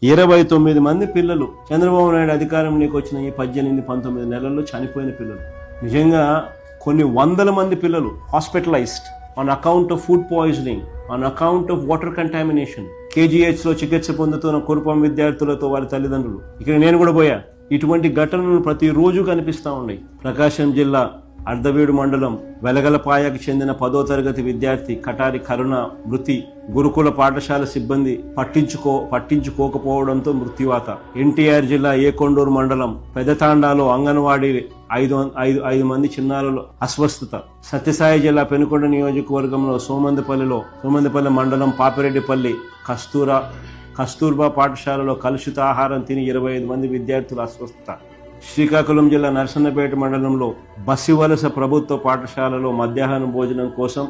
29 మంది పిల్లలు చంద్రబాబు నాయుడు అధికారంలోకి వచ్చిన ఈ 18-19 నెలల్లో చనిపోయిన పిల్లలు. నిజంగా కొన్ని వందల మంది పిల్లలు hospitalised on account of food poisoning, on account of water contamination. KGH లో చికిత్స పొందుతున్న కురుపం విద్యార్థులతో వారి తల్లిదండ్రులు. ఇక్కడ నేను కూడా పోయా. ఇటువంటి ఘటనలు ప్రతిరోజు కనిపిస్తూ ఉన్నాయి. ప్రకాశం జిల్లా అర్ధవీడు మండలం వెలగలపాయకు చెందిన 10వ తరగతి విద్యార్థి కటారి కరుణ మృతి. గురుకుల పాఠశాల సిబ్బంది పట్టించుకోకపోవడంతో మృత్యువాత. ఎన్టీఆర్ జిల్లా ఏకొండూరు మండలం పెదతాండాలో అంగన్వాడీ 5 మంది చిన్నారులు అస్వస్థత. సత్యసాయి జిల్లా పెనుకొండ నియోజకవర్గంలో సోమందిపల్లి మండలం పాపిరెడ్డిపల్లి కస్తూర్బా పాఠశాలలో కలుషిత ఆహారం తిని 25 మంది విద్యార్థులు అస్వస్థత. శ్రీకాకుళం జిల్లా నర్సన్నపేట మండలంలో బస్సివలస ప్రభుత్వ పాఠశాలలో మధ్యాహ్నం భోజనం కోసం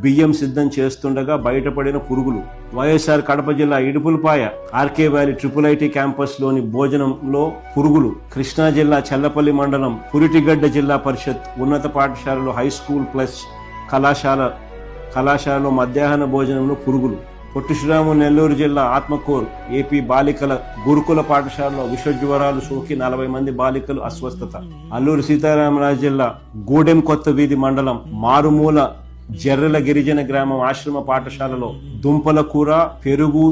బియ్యం సిద్ధం చేస్తుండగా బయటపడిన పురుగులు. వైఎస్ఆర్ కడప జిల్లా Idupulapaya RK valley IIIT campus లోని భోజనంలో పురుగులు. కృష్ణా జిల్లా చల్లపల్లి మండలం పురిటిగడ్డ జిల్లా పరిషత్ ఉన్నత పాఠశాలలో హైస్కూల్ ప్లస్ కళాశాలలో మధ్యాహ్న భోజనంలో పురుగులు. పొట్టి శ్రీరాములు నెల్లూరు జిల్లా ఆత్మకూరు ఏపీ బాలికల గురుకుల పాఠశాలలో విషజ్వరాలు సోకి 40 మంది బాలికలు అస్వస్థత. అల్లూరు సీతారామరాజు జిల్లా గూడెం కొత్త వీధి మండలం మారుమూల జర్రెల గిరిజన గ్రామం ఆశ్రమ పాఠశాలలో దుంపల కూర పెరుగు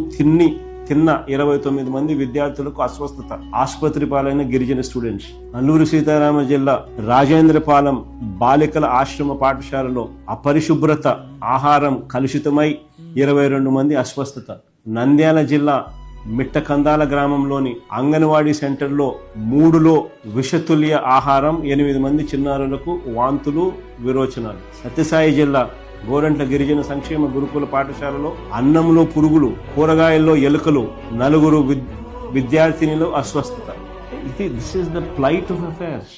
తిన్న 29 మంది విద్యార్థులకు అస్వస్థత. ఆసుపత్రి పాలైన గిరిజన స్టూడెంట్స్. అల్లూరు సీతారామ జిల్లా రాజేంద్రపాలెం బాలికల ఆశ్రమ పాఠశాలలో అపరిశుభ్రత, ఆహారం కలుషితమై 22 మంది అస్వస్థత. నంద్యాల జిల్లా మిట్టకందాల గ్రామంలోని అంగన్వాడీ సెంటర్లో 3లో విషతుల్య ఆహారం, 8 మంది చిన్నారులకు వాంతులు విరోచనాలు. సత్యసాయి జిల్లా గోరంట్ల గిరిజన సంక్షేమ గురుకుల పాఠశాలలో అన్నంలో పురుగులు, కూరగాయల్లో ఎలుకలు, 4 విద్యార్థినిలో అస్వస్థత. This is the plight of affairs.